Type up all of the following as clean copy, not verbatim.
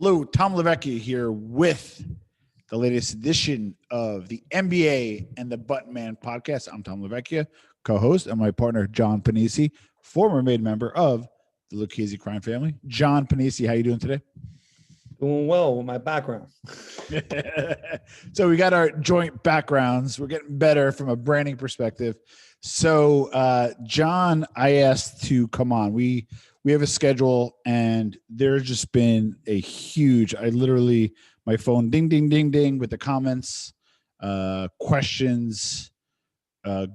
Hello, Tom Lavecchia here with the latest edition of the NBA and the Button Man podcast. I'm Tom Lavecchia, co-host, and my partner, John Panisi, former made member of the Lucchese crime family. John Panisi, how you doing today? Doing well with my background. So we got our joint backgrounds. We're getting better from a branding perspective. So John, I asked to come on. We have a schedule, and there's just been a huge. My phone ding ding ding ding with the comments, questions,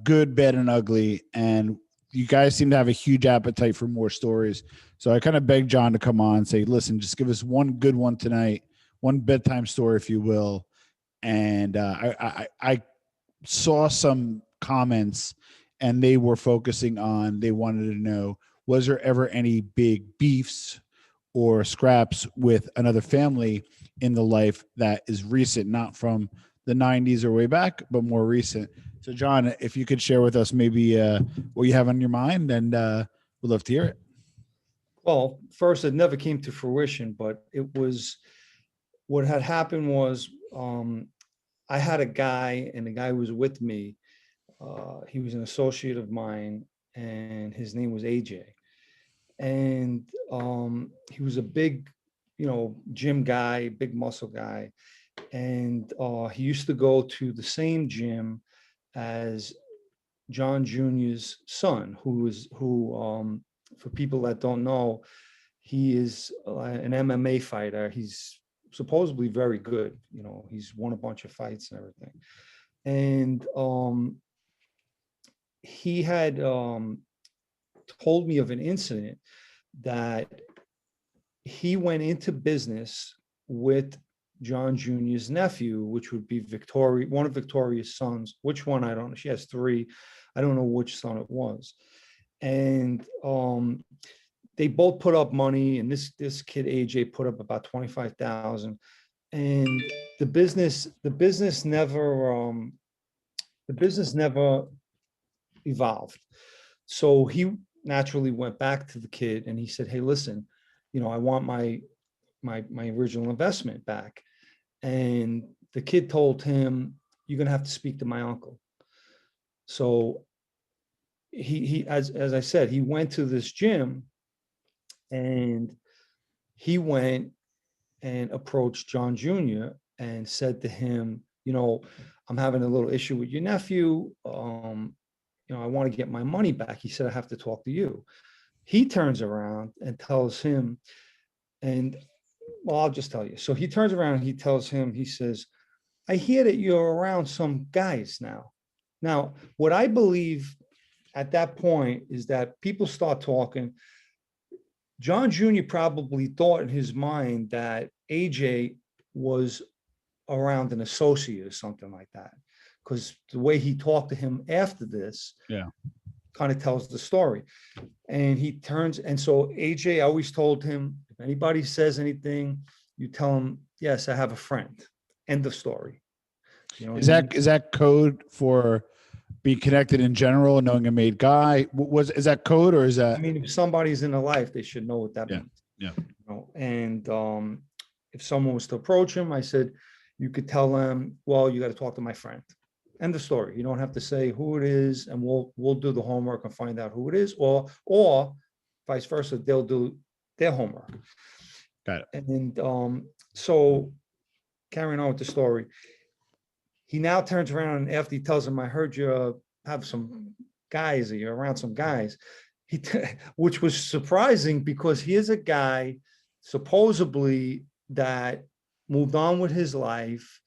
good, bad, and ugly, and you guys seem to have a huge appetite for more stories. So I kind of begged John to come on and say, listen, just give us one good one tonight, one bedtime story, if you will. And I saw some comments, and they were focusing on, they wanted to know, was there ever any big beefs or scraps with another family in the life that is recent, not from the 90s or way back, but more recent? So, John, if you could share with us maybe what you have on your mind, and we'd love to hear it. Well, first, it never came to fruition, but it was what had happened was I had a guy, and the guy was with me. He was an associate of mine, and his name was AJ. And he was a big, gym guy, big muscle guy. And he used to go to the same gym as John Jr.'s son, who for people that don't know, he is an MMA fighter. He's supposedly very good. He's won a bunch of fights and everything. And he had told me of an incident that he went into business with John Jr.'s nephew, which would be Victoria, one of Victoria's sons. Which one? I don't know. She has three. I don't know which son it was. And they both put up money, and this kid AJ put up about 25,000. And the business never evolved. So he naturally went back to the kid, and he said, "Hey, listen, I want my original investment back." And the kid told him, "You're gonna have to speak to my uncle." So he as I said, he went to this gym, and he went and approached John Jr. and said to him, "I'm having a little issue with your nephew. I want to get my money back." He said, "I have to talk to you." He turns around and tells him, and well, I'll just tell you. So he turns around and he tells him, he says, "I hear that you're around some guys now." Now, what I believe at that point is that people start talking. John Jr. probably thought in his mind that AJ was around an associate or something like that, because the way he talked to him after this, kind of tells the story. And so AJ always told him, if anybody says anything, you tell him, "Yes, I have a friend." End of story. Is that code for being connected in general, knowing a made guy? Is that code, or is that? I mean, if somebody's in a life, they should know what that means. Yeah. And if someone was to approach him, I said, you could tell them, "Well, you got to talk to my friend." End of story. You don't have to say who it is, and we'll do the homework and find out who it is, or vice versa. They'll do their homework. Got it. And so carrying on with the story, he now turns around, and after he tells him, "I heard you have some guys, or you're around some guys," which was surprising, because here's a guy supposedly that moved on with his life,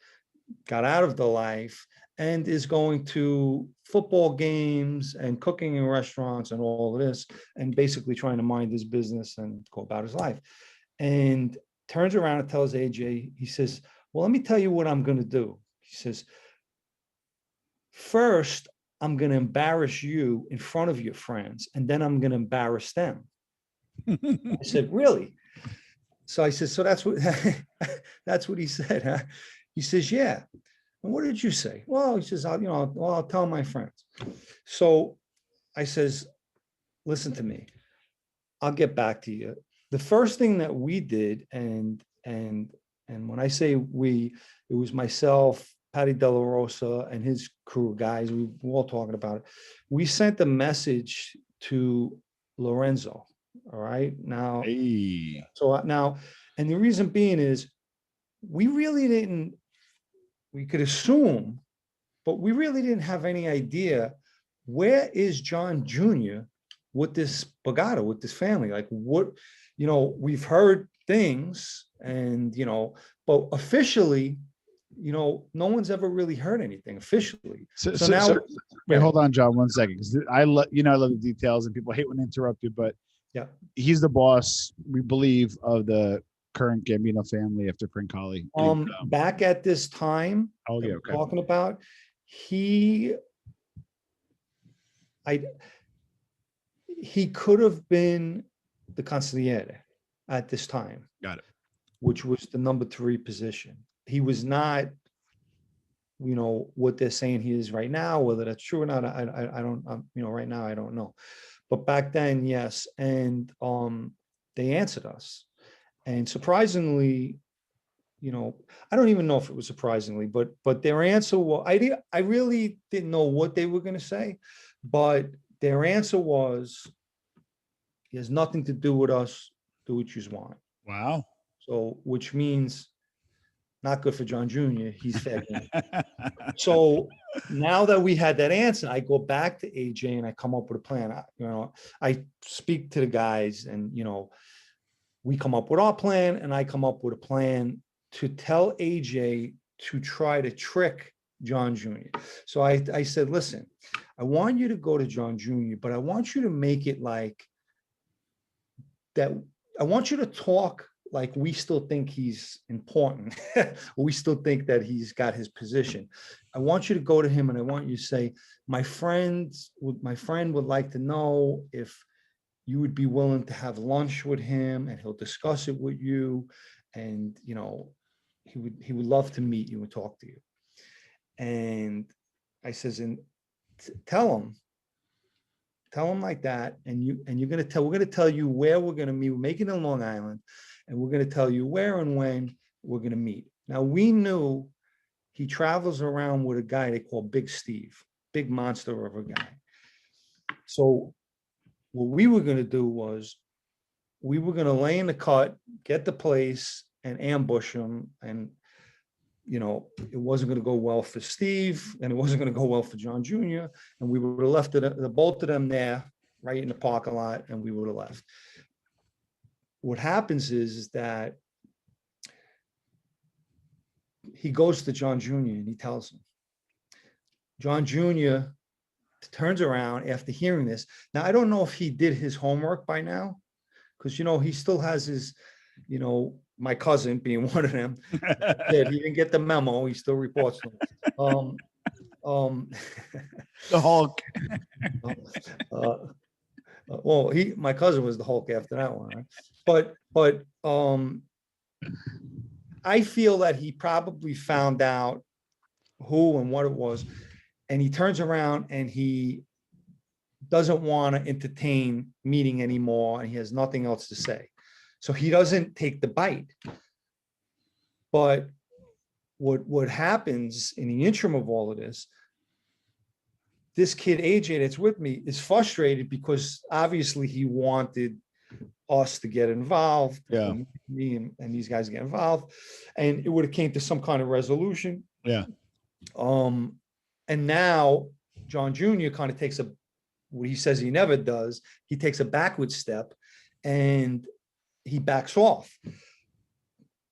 got out of the life, and is going to football games and cooking in restaurants and all of this, and basically trying to mind his business and go about his life. And turns around and tells AJ, he says, "Well, let me tell you what I'm going to do." He says, "First, I'm going to embarrass you in front of your friends, and then I'm going to embarrass them." I said, "Really?" So I said, "So that's what he said, huh?" He says, "Yeah." "And what did you say?" "Well," he says, I'll tell my friends." So I says, "Listen to me. I'll get back to you." The first thing that we did, and and when I say we, it was myself, Patty Della Rosa, and his crew of guys. We were all talking about it. We sent a message to Lorenzo. All right. Now, Hey. now, and the reason being is we really didn't, we could assume, but we really didn't have any idea where is John Jr. with this Bogata, with this family. Like what, we've heard things and, but officially, no one's ever really heard anything officially. So now, Wait, hold on, John, 1 second. Because I love the details and people hate when I interrupt you, but yeah, he's the boss, we believe, of the current Gambino family after Francali. back at this time Oh, that yeah, we're okay. talking about, he could have been the consigliere at this time. Got it. Which was the number 3 position. He was not, what they're saying he is right now, whether that's true or not, I don't, right now, I don't know. But back then, yes. And they answered us. And surprisingly, I don't even know if it was surprisingly, but their answer was, I really didn't know what they were going to say, but their answer was, it has nothing to do with us, do what you want. Wow. So, which means not good for John Jr. He's fair game. So now that we had that answer, I go back to AJ and I come up with a plan. I speak to the guys and, we come up with our plan and I come up with a plan to tell AJ to try to trick John Jr. So I said, listen, I want you to go to John Jr., but I want you to make it like that. I want you to talk like we still think he's important. We still think that he's got his position. I want you to go to him and I want you to say, my friend would like to know if you would be willing to have lunch with him and he'll discuss it with you. And, he would love to meet you and talk to you. And I says, and tell him like that. And we're going to tell you where we're going to meet. We're making it in Long Island. And we're going to tell you where and when we're going to meet. Now, we knew he travels around with a guy they call Big Steve, big monster of a guy. So what we were going to do was we were going to lay in the cut, get the place and ambush him. And, it wasn't going to go well for Steve and it wasn't going to go well for John Jr. And we would have left the both of them there right in the parking lot and we would have left. What happens is that he goes to John Jr. and he tells him. John Jr. turns around after hearing this. Now, I don't know if he did his homework by now, because, he still has his, my cousin being one of them. He didn't get the memo. He still reports to him. The Hulk. Well, my cousin was the Hulk after that one, right? But I feel that he probably found out who and what it was, and he turns around and he doesn't want to entertain meeting anymore, and he has nothing else to say. So he doesn't take the bite. But what happens in the interim of all of this kid AJ that's with me is frustrated because obviously he wanted us to get involved. Yeah. Me and these guys get involved, and it would have came to some kind of resolution. Yeah. And now John Jr. kind of takes what he says he never does. He takes a backward step and he backs off.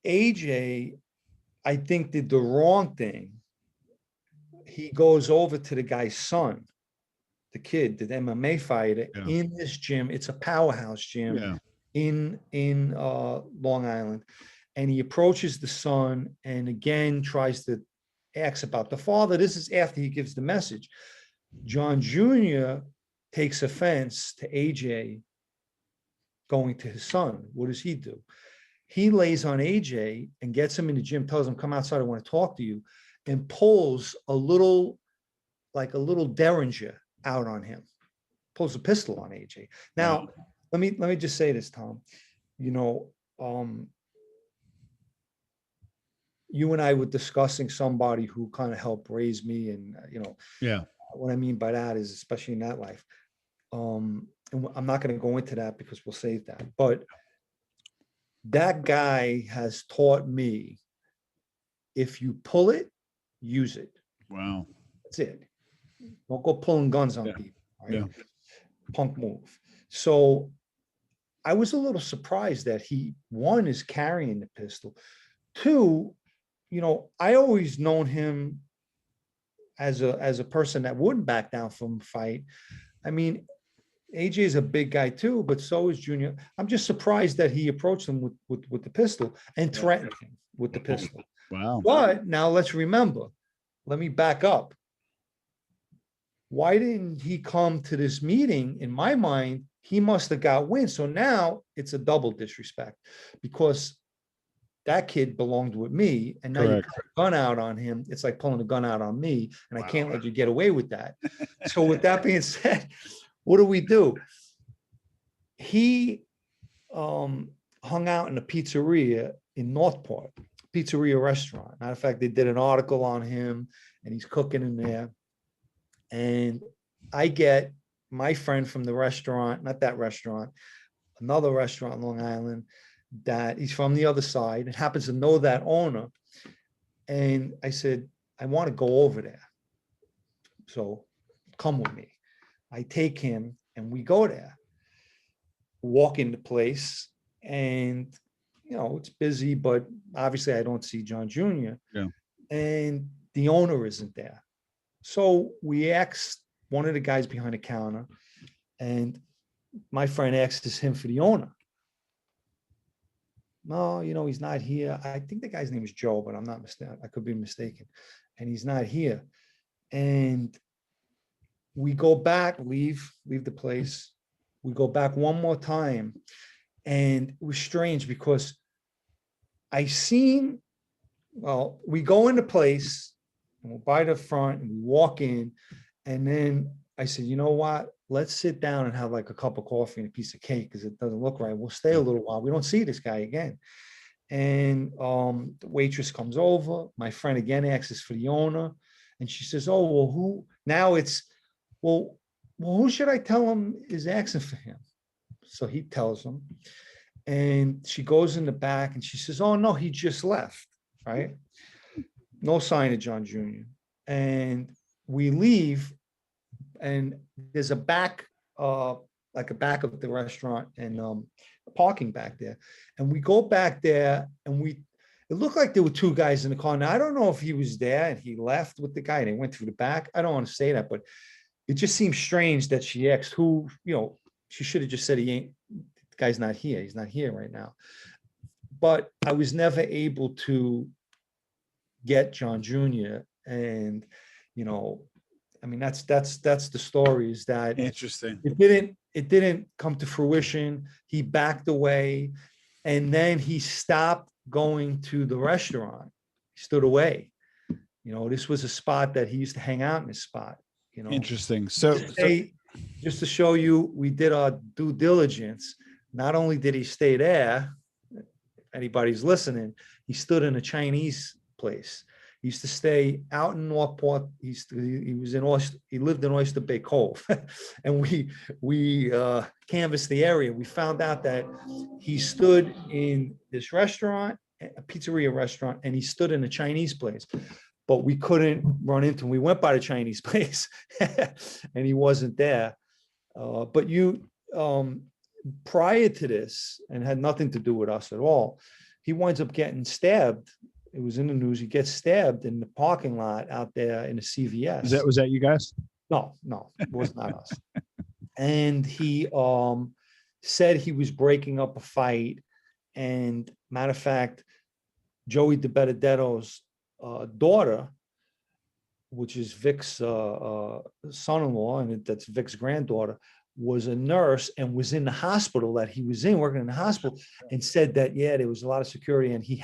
AJ, I think, did the wrong thing. He goes over to the guy's son, the kid, the MMA fighter, in this gym. It's a powerhouse gym in Long Island. And he approaches the son and again tries to ask about the father. This is after he gives the message. John Jr. takes offense to AJ going to his son. What does he do? He lays on AJ and gets him in the gym, tells him, come outside, I want to talk to you, and pulls a little Derringer out on him, pulls a pistol on AJ. Now, let me just say this, Tom. you and I were discussing somebody who kind of helped raise me, and Yeah. what I mean by that is, especially in that life. And I'm not going to go into that because we'll save that. But that guy has taught me, if you pull it, use it. Wow. That's it. Don't go pulling guns on Yeah. people. Right? Yeah. Punk move. So I was a little surprised that he, one, is carrying the pistol. Two, I always known him as a person that wouldn't back down from a fight. I mean, AJ is a big guy too, but so is Junior. I'm just surprised that he approached him with the pistol and threatened him with the pistol. Wow. But now let's remember, let me back up. Why didn't he come to this meeting? In my mind, he must have got wind. So now it's a double disrespect, because that kid belonged with me, and now you Correct. put a gun out on him. It's like pulling a gun out on me, and I Wow. can't let you get away with that. So with that being said, what do? He hung out in a pizzeria in Northport, pizzeria restaurant. Matter of fact, they did an article on him, and he's cooking in there. And I get my friend from the restaurant, not that restaurant, another restaurant in Long Island, that he's from the other side and happens to know that owner. And I said, I want to go over there. So come with me. I take him and we go there, walk in the place, and it's busy, but obviously I don't see John Jr. Yeah. And the owner isn't there. So we asked one of the guys behind the counter, and my friend asks him for the owner. No, he's not here. I think the guy's name is Joe, but I'm not mistaken. I could be mistaken. And he's not here. And we go back, leave the place. We go back one more time. And it was strange because we go into place, and we're by the front, and we walk in. And then I said, you know what? Let's sit down and have like a cup of coffee and a piece of cake, because it doesn't look right. We'll stay a little while. We don't see this guy again. And the waitress comes over. My friend again asks for the owner. And she says, oh, well, who? Now it's, well, who should I tell him is asking for him? So he tells him. And she goes in the back and she says, oh, no, he just left. Right? No sign of John Jr. And we leave. And there's a back, like a back of the restaurant, and parking back there. And we go back there, and it looked like there were two guys in the car. Now, I don't know if he was there and he left with the guy and they went through the back. I don't want to say that, but it just seems strange that she asked who, she should have just said, the guy's not here. He's not here right now. But I was never able to get John Jr. And, I mean, that's the story, is that Interesting. it didn't come to fruition. He backed away, and then he stopped going to the restaurant. He stood away. This was a spot that he used to hang out in, this spot. Interesting. So just to show you, we did our due diligence. Not only did he stay there, if anybody's listening, he stood in a Chinese place. He used to stay out in Northport. He lived in Oyster Bay Cove, and we canvassed the area. We found out that he stood in this restaurant, a pizzeria restaurant, and he stood in a Chinese place. But we couldn't run into him. We went by the Chinese place, and he wasn't there. But prior to this, and had nothing to do with us at all, he winds up getting stabbed. It was in the news. He gets stabbed in the parking lot out there in the CVS. Was that you guys? No, it was not us. And he said he was breaking up a fight. And matter of fact, Joey DiBenedetto's daughter, which is Vic's son-in-law, and that's Vic's granddaughter, was a nurse and was in the hospital that he was in, working in the hospital, and said that, yeah, there was a lot of security, and he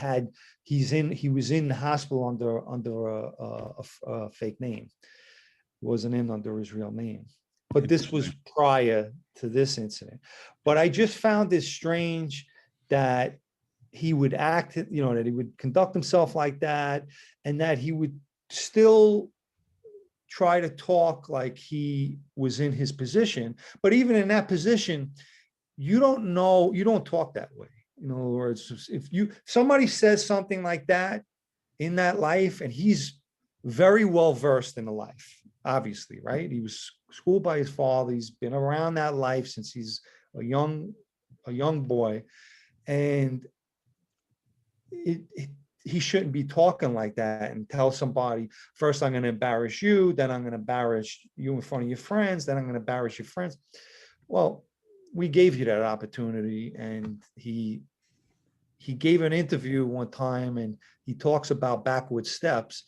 was in the hospital under a fake name. He wasn't in under his real name. But this was prior to this incident. But I just found it strange that he would act, you know, that he would conduct himself like that, and that he would still try to talk like he was in his position. But even in that position, you don't know, you don't talk that way. In other words, if somebody says something like that in that life, and he's very well versed in the life, obviously, right? He was schooled by his father. He's been around that life since he's a young boy, and he shouldn't be talking like that and tell somebody, first I'm going to embarrass you, then I'm going to embarrass you in front of your friends, then I'm going to embarrass your friends. Well, we gave you that opportunity. And he gave an interview one time, and he talks about backward steps.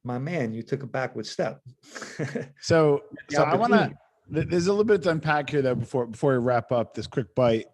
My man, you took a backward step. So I want to, there's a little bit to unpack here though, before we wrap up this quick bite.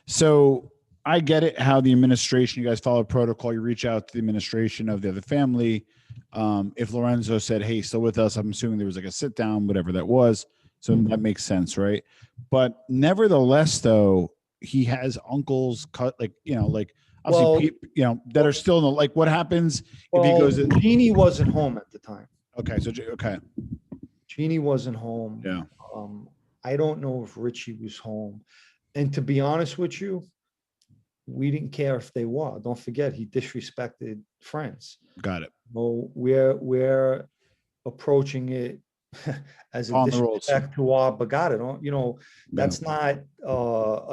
So I get it, how the administration, you guys follow protocol, you reach out to the administration of the other family. If Lorenzo said, hey, still with us, I'm assuming there was like a sit down, whatever that was. So that makes sense, right? But nevertheless, though, he has uncles cut, like, you know, like obviously, you know, that are still in the, like, what happens if he goes? Jeannie wasn't home at the time. Okay, so okay, Jeannie wasn't home. yeah, I don't know if Richie was home. And to be honest with you, we didn't care if they were. Don't forget, he disrespected friends. Got it. Well, we're approaching it as a disrespect to our Bagata. You know, that's not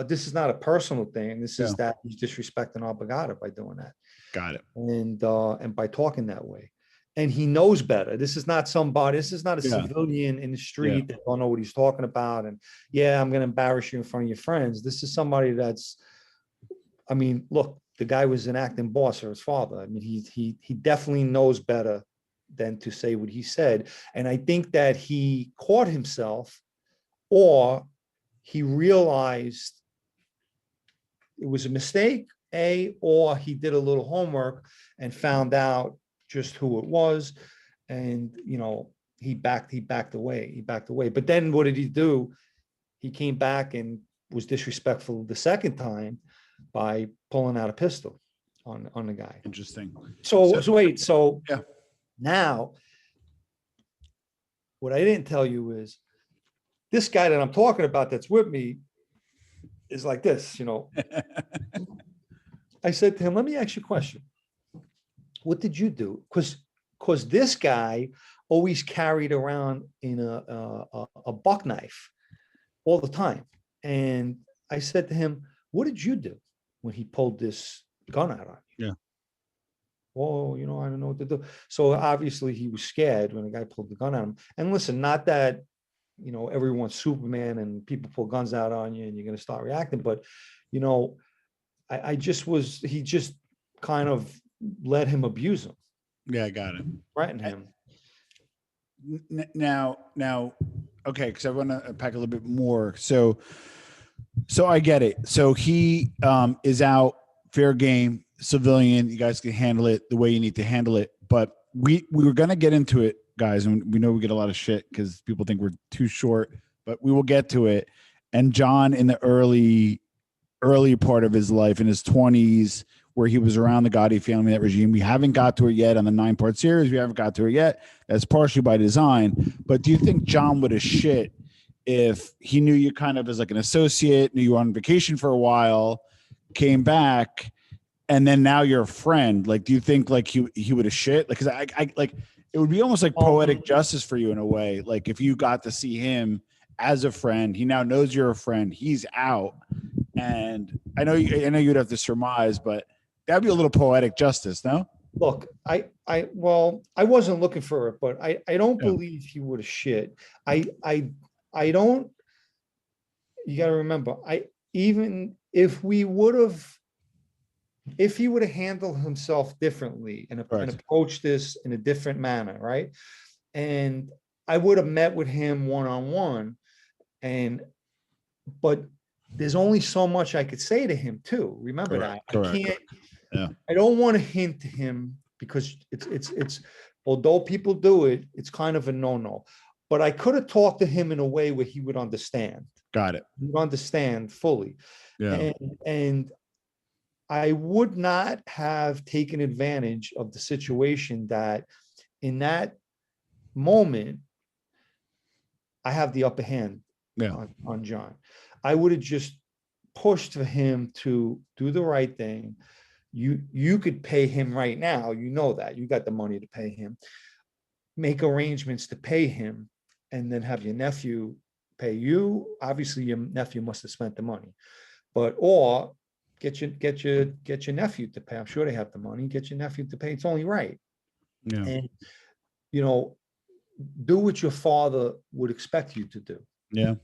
this is not a personal thing. This is that he's disrespecting our Bagata by doing that. Got it. And by talking that way. And he knows better. This is not somebody, this is not a civilian in the street that don't know what he's talking about. And I'm gonna embarrass you in front of your friends. This is somebody that's, I mean, look, the guy was an acting boss or his father. I mean, he definitely knows better than to say what he said. And I think that he caught himself, or he realized it was a mistake, or he did a little homework and found out just who it was. And, you know, he backed away. But then what did he do? He came back and was disrespectful the second time by pulling out a pistol on the guy. Interesting. So now, what I didn't tell you is this guy that I'm talking about that's with me is like this, you know. I said to him, let me ask you a question. What did you do? Because this guy always carried around in a buck knife all the time. And I said to him, what did you do when he pulled this gun out on you? Yeah. Oh, you know, I don't know what to do. So obviously he was scared when the guy pulled the gun on him. And listen, not that, you know, everyone's Superman and people pull guns out on you and you're going to start reacting. But, you know, he just kind of let him abuse him. Yeah, I got it. Threaten him. Now, okay, because I want to unpack a little bit more. So I get it. So he is out, fair game, civilian. You guys can handle it the way you need to handle it. But we were going to get into it, guys, and we know we get a lot of shit because people think we're too short, but we will get to it. And John, in the early part of his life, in his 20s, where he was around the Gotti family, that regime, we haven't got to it yet on the 9-part series. We haven't got to it yet. That's partially by design. But do you think John would have shit if he knew you kind of as like an associate, knew you were on vacation for a while, came back, and then now you're a friend? Like, do you think like he would have shit? Like, cause I like, it would be almost like poetic justice for you in a way. Like if you got to see him as a friend, he now knows you're a friend, he's out. And I know you'd have to surmise, but that'd be a little poetic justice, no? Look, I wasn't looking for it, but I don't believe he would have shit. I don't, you got to remember, even if he would have handled himself differently and approached this in a different manner, right? And I would have met with him one-on-one, but there's only so much I could say to him too. Remember that. I can't, I don't want to hint to him because it's, although people do it, it's kind of a no-no. But I could have talked to him in a way where he would understand. Got it. He would understand fully. Yeah. And I would not have taken advantage of the situation that in that moment, I have the upper hand Yeah. on John. I would have just pushed for him to do the right thing. You could pay him right now. You know that you got the money to pay him. Make arrangements to pay him, and then have your nephew pay you. Obviously, your nephew must have spent the money, but or get your nephew to pay. I'm sure they have the money. Get your nephew to pay. It's only right. Yeah. And you know, do what your father would expect you to do. Yeah.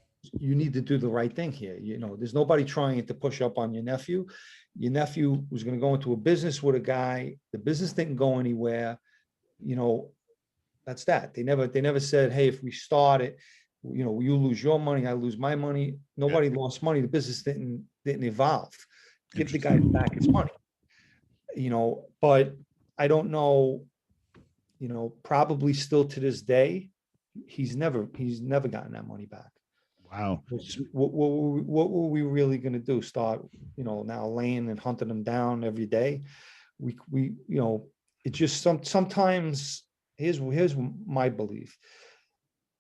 You need to do the right thing here. There's nobody trying to push up on your nephew. Your nephew was going to go into a business with a guy. The business didn't go anywhere. That's that. They never said, hey, if we start it, you lose your money, I lose my money. Nobody lost money. The business didn't evolve. Give the guy back his money. But I don't know, probably still to this day, he's never gotten that money back. Wow. What were we really going to do? Start, now laying and hunting them down every day? It just sometimes, here's my belief.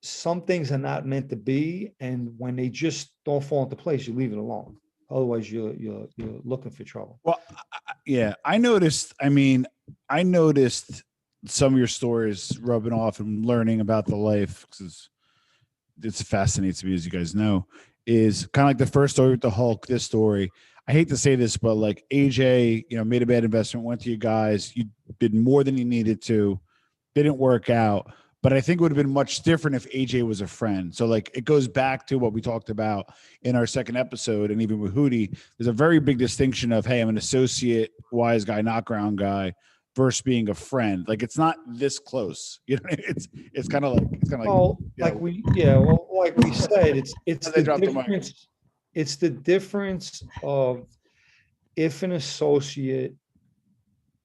Some things are not meant to be, and when they just don't fall into place, you leave it alone. Otherwise, you're looking for trouble. Well, yeah, I noticed. I mean, I noticed some of your stories rubbing off and learning about the life, because it's fascinating to me, as you guys know, is kind of like the first story with the Hulk. This story, I hate to say this, but like AJ, made a bad investment, went to you guys, you did more than you needed to, didn't work out. But I think it would have been much different if AJ was a friend. So like it goes back to what we talked about in our second episode, and even with Hootie, there's a very big distinction of, hey, I'm an associate, wise guy, knock-around guy, versus being a friend. Like it's not this close. It's kind of like Well, like we said, it's the difference. It's the difference of if an associate,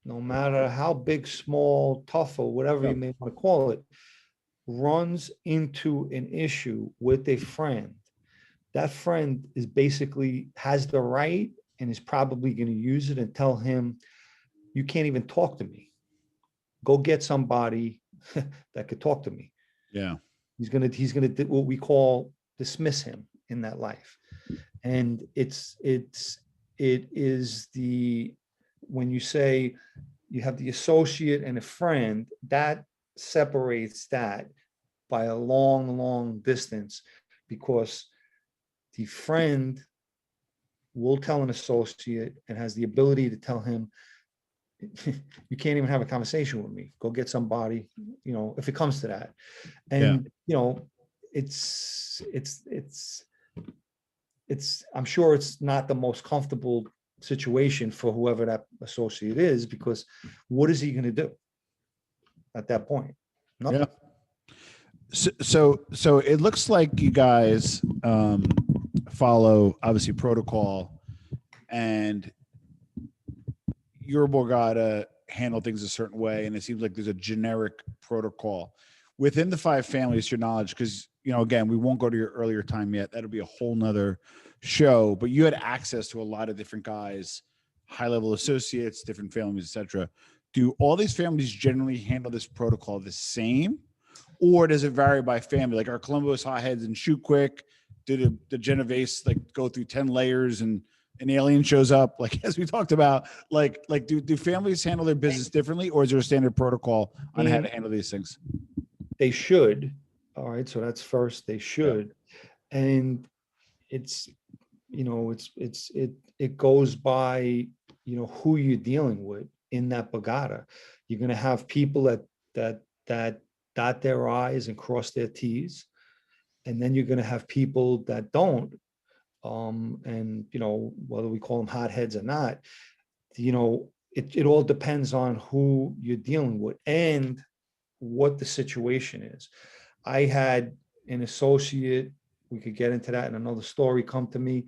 no matter how big, small, tough, or whatever you may want to call it, runs into an issue with a friend, that friend is basically has the right and is probably going to use it and tell him, you can't even talk to me. Go get somebody that could talk to me. Yeah. He's gonna do what we call dismiss him in that life. And it is when you say you have the associate and a friend, that separates that by a long, long distance, because the friend will tell an associate and has the ability to tell him, you can't even have a conversation with me. Go get somebody, if it comes to that. And, it's, I'm sure it's not the most comfortable situation for whoever that associate is, because what is he going to do at that point? Nothing. Yeah. So it looks like you guys follow obviously protocol, and your Borgata handle things a certain way, and it seems like there's a generic protocol within the 5 families, to your knowledge, because again, we won't go to your earlier time yet. That'll be a whole nother show, but you had access to a lot of different guys, high-level associates, different families, etc. Do all these families generally handle this protocol the same, or does it vary by family? Like, are Columbus hotheads and shoot quick? Do the Genovese like go through 10 layers and an alien shows up? Like, as we talked about, like do families handle their business differently, or is there a standard protocol on how to handle these things? They should. All right. So that's first, they should. Yeah. And it's, it goes by, who you're dealing with in that Borgata. You're going to have people that dot their I's and cross their T's. And then you're going to have people that don't. And, whether we call them hotheads or not, it all depends on who you're dealing with and what the situation is. I had an associate, we could get into that in another story, come to me.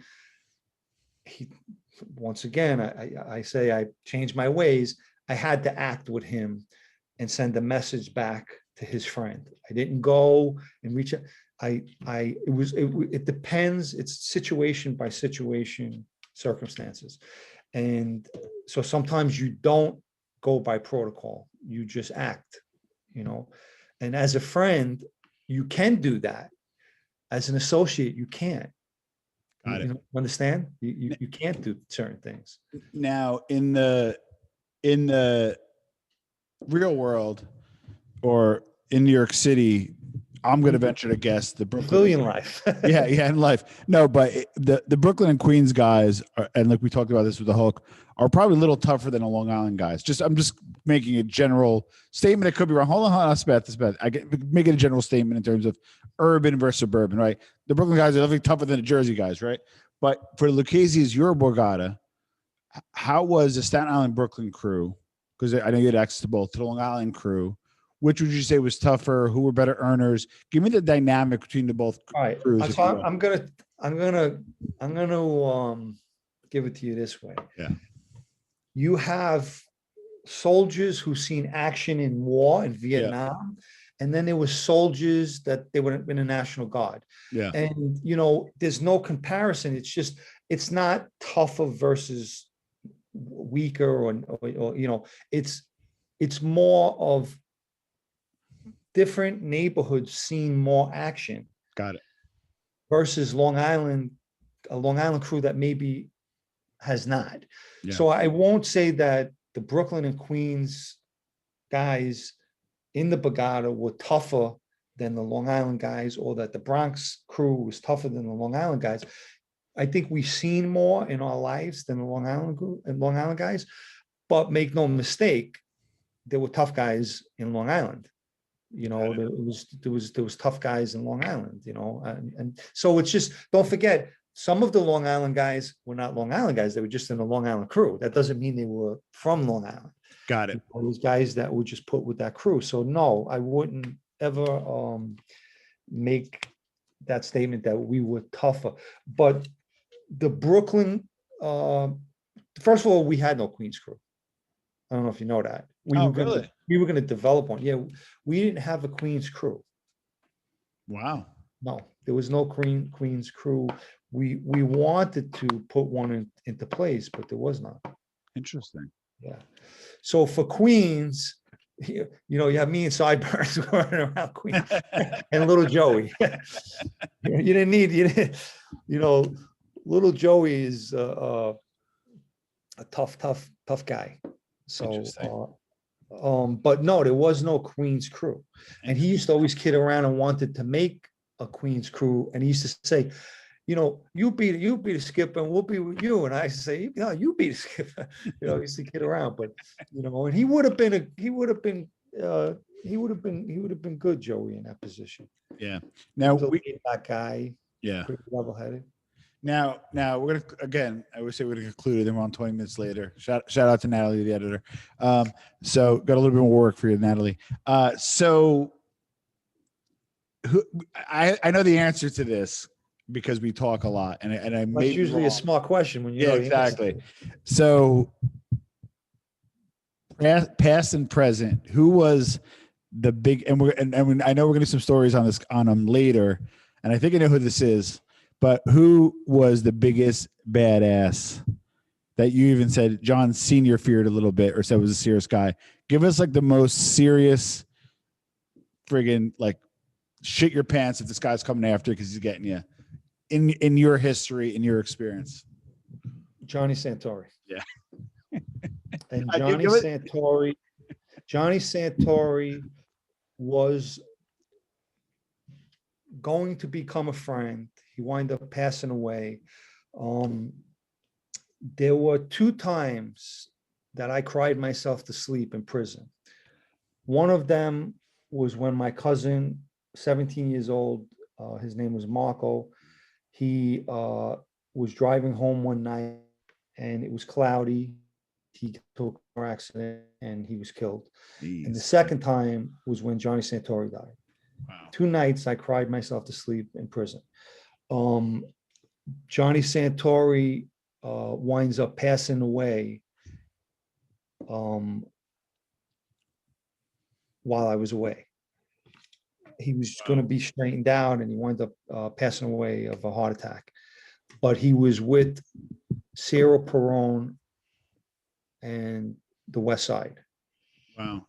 Once again, I say I changed my ways. I had to act with him and send a message back to his friend. I didn't go and reach out. It depends. It's situation by situation circumstances. And so sometimes you don't go by protocol, you just act, you know. And as a friend, you can do that. As an associate, you can't. Got it. You know, understand? You can't do certain things. Now, in the real world or in New York City, I'm going to venture to guess the Brooklyn. Civilian life. Yeah, in life. No, but the Brooklyn and Queens guys, and like we talked about this with the Hulk, are probably a little tougher than the Long Island guys. I'm just making a general statement. It could be wrong. Hold on, that's bad. I get making a general statement in terms of urban versus suburban, right? The Brooklyn guys are definitely tougher than the Jersey guys, right? But for Lucchese's, your Borgata, how was the Staten Island Brooklyn crew? Because I know you had access to both, to the Long Island crew. Which would you say was tougher? Who were better earners? Give me the dynamic between the both All right. crews. So I'm gonna give it to you this way. Yeah. You have soldiers who've seen action in war in Vietnam, and then there were soldiers that they were in the National Guard. Yeah. And you know, there's no comparison. It's just, it's not tougher versus weaker, or you know, it's more of different neighborhoods seeing more action. Got it. Versus Long Island, a Long Island crew that maybe has not. Yeah. So I won't say that the Brooklyn and Queens guys in the Borgata were tougher than the Long Island guys, or that the Bronx crew was tougher than the Long Island guys. I think we've seen more in our lives than the Long Island group and Long Island guys, but make no mistake, there were tough guys in Long Island. You know, there was tough guys in Long Island, you know, and so it's just, don't forget, some of the Long Island guys were not Long Island guys. They were just in the Long Island crew. That doesn't mean they were from Long Island. Got it. Those guys that were just put with that crew. So no, I wouldn't ever make that statement that we were tougher. But the Brooklyn, first of all, we had no Queens crew. I don't know if you know that. We were going to develop one. Yeah, we didn't have a Queens crew. Wow. No, there was no Queens crew. We wanted to put one into place, but there was not. Interesting. Yeah. So for Queens, you know, you have me and Sideburns running around Queens and little Joey. You know, little Joey is a tough guy. So, but no, there was no Queens crew. And he used to always kid around and wanted to make a Queens crew. And he used to say, you know, you be the skipper and we'll be with you. And I used to say, no, you be the skipper. You know, he used to kid around, but you know, and he would have been good, Joey, in that position. Yeah. Now that guy. Yeah. Pretty level-headed. Now we're gonna, again, I would say we're gonna conclude, then we're on 20 minutes later. Shout out to Natalie, the editor. So got a little bit more work for you, Natalie. So I know the answer to this because we talk a lot, and I That's usually a smart question when you know exactly. So past and present, who was the big, and I know we're gonna do some stories on them later, and I think I know who this is. But who was the biggest badass that you even said John Sr. feared a little bit, or said was a serious guy? Give us like the most serious friggin' like shit your pants if this guy's coming after you because he's getting you in your history, in your experience. Johnny Santori. Yeah. And Johnny Santori was going to become a friend. He wound up passing away. There were 2 times that I cried myself to sleep in prison. One of them was when my cousin, 17 years old, his name was Marco. He was driving home one night and it was cloudy. He took a car accident and he was killed. Jeez. And the second time was when Johnny Santori died. Wow. 2 nights I cried myself to sleep in prison. Johnny Santori winds up passing away while I was away. He was going to be straightened out and he wound up passing away of a heart attack. But he was with Sarah Perone and the West Side. Wow.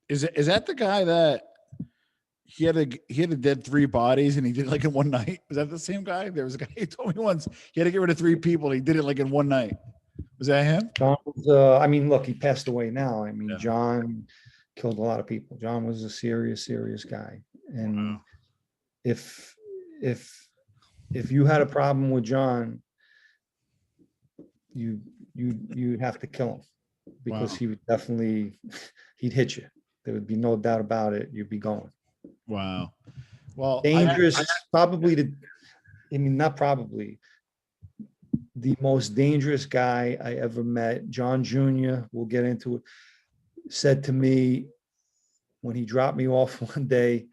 Is that the guy that he had a dead 3 bodies and he did it like in one night? Was that the same guy? There was a guy who told me once he had to get rid of 3 people. And he did it like in one night. Was that him? John was, I mean, look, he passed away now. I mean, Yeah. John killed a lot of people. John was a serious guy. And Wow. if you had a problem with John, you'd have to kill him, because Wow. he would definitely, he'd hit you. There would be no doubt about it. You'd be going. Wow. Well, Dangerous, not probably, the most dangerous guy I ever met, John Jr., we'll get into it, said to me when he dropped me off one day,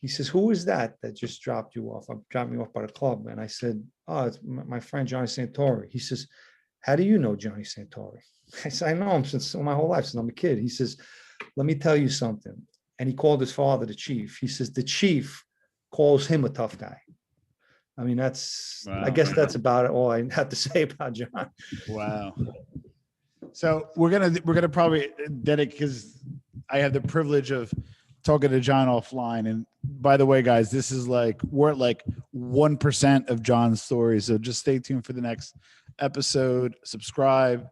he says, "Who is that just dropped you off? Dropped me off by the club." And I said, "Oh, it's my friend Johnny Santori." He says, "How do you know Johnny Santori?" I said, "I know him since my whole life, since I'm a kid." He says, "Let me tell you something." And he called his father the chief. He says, "The chief calls him a tough guy." I mean, I Wow. guess that's about all I have to say about John. Wow. So we're gonna probably dedicate, because I have the privilege of talking to John offline. And by the way, guys, this is we're at 1% of John's stories. So just stay tuned for the next episode. Subscribe,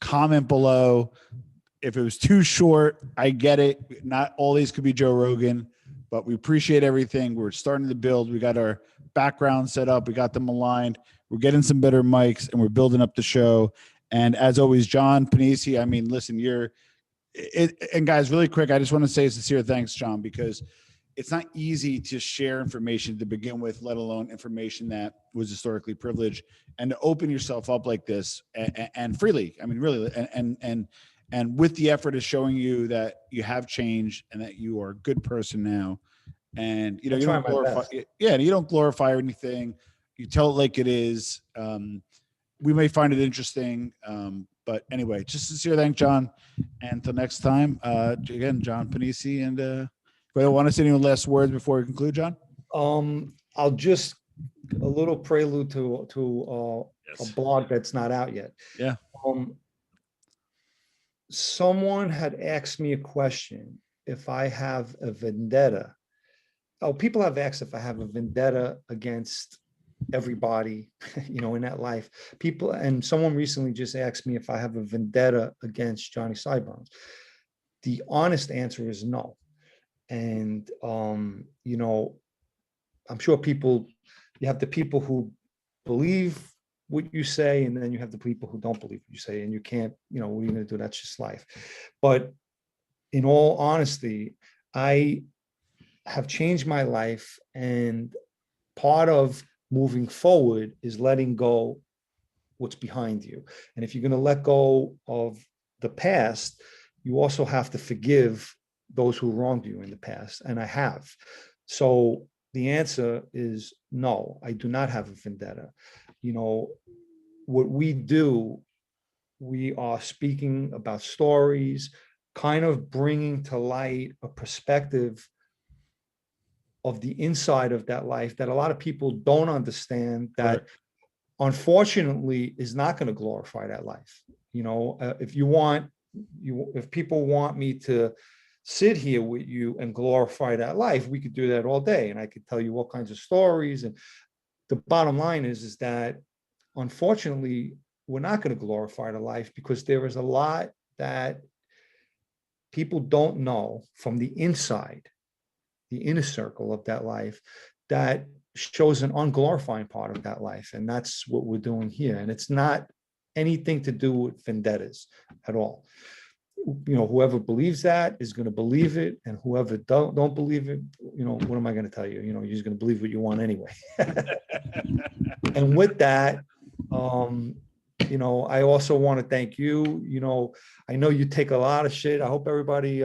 comment below. If it was too short, I get it. Not all these could be Joe Rogan, but we appreciate everything. We're starting to build. We got our background set up. We got them aligned. We're getting some better mics, and we're building up the show. And as always, John Panisi, I mean, listen, and guys, really quick, I just want to say sincere thanks, John, because it's not easy to share information to begin with, let alone information that was historically privileged, and to open yourself up like this and freely. I mean, really, and with the effort of showing you that you have changed and that you are a good person now. And, you I'll don't try my glorify, best. you don't glorify anything. You tell it like it is. We may find it interesting. But anyway, just sincere thank John. And until next time, again, John Panisi. And if I want to say any last words before we conclude, John? I'll just, a little prelude to a blog that's not out yet. Yeah. Someone had asked me a question, if I have a vendetta. Oh, people have asked if I have a vendetta against everybody, in that life. People, and someone recently just asked me if I have a vendetta against Johnny Sideburns. The honest answer is no. And I'm sure you have the people who believe what you say, and then you have the people who don't believe what you say, and you can't, what are you going to do? That's just life. But in all honesty, I have changed my life, and part of moving forward is letting go what's behind you. And if you're going to let go of the past, you also have to forgive those who wronged you in the past. And I have. So the answer is no, I do not have a vendetta. What we do, we are speaking about stories, kind of bringing to light a perspective of the inside of that life that a lot of people don't understand, that Right. Unfortunately is not going to glorify that life. If people want me to sit here with you and glorify that life, we could do that all day. And I could tell you all kinds of stories. And the bottom line is that unfortunately, we're not going to glorify the life, because there is a lot that people don't know from the inside, the inner circle of that life, that shows an unglorifying part of that life. And that's what we're doing here. And it's not anything to do with vendettas at all. Whoever believes that is going to believe it, and whoever don't believe it, what am I going to tell you? You're just going to believe what you want anyway. And with that, I also want to thank you. I know you take a lot of shit. I hope everybody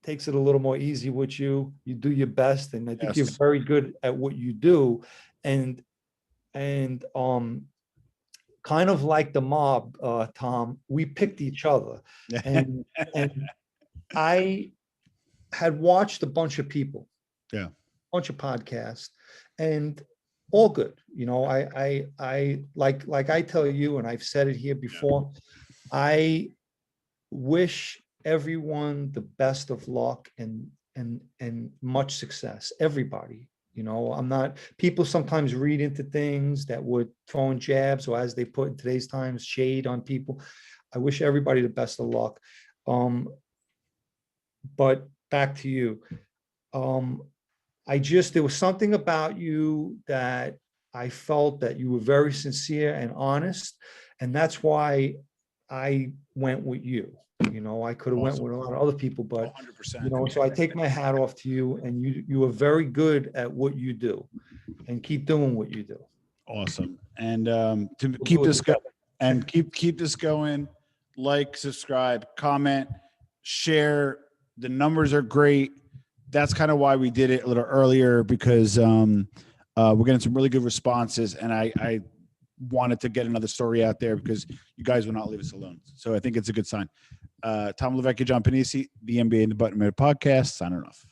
takes it a little more easy with you. You do your best, and I think you're Yes. very good at what you do. And kind of like the mob, Tom, we picked each other. And I had watched a bunch of people, Yeah. bunch of podcasts, and all good. You know, I like I tell you, and I've said it here before, I wish everyone the best of luck and much success. Everybody. You know, I'm not, people sometimes read into things that would throw in jabs, or as they put in today's times, shade on people. I wish everybody the best of luck. But back to you. There was something about you that I felt that you were very sincere and honest. And that's why I went with you. You know, I could have went Awesome. with a lot of other people, but 100%. you know, so I take my hat off to you, and you are very good at what you do, and keep doing what you do. Awesome. And to keep this going, and keep this going, like, subscribe, comment, share. The numbers are great. That's kind of why we did it a little earlier, because we're getting some really good responses, and I wanted to get another story out there because you guys will not leave us alone. So I think it's a good sign. Tom Levecchia, John Panisi, the NBA and the Button Matter podcast. Signing off.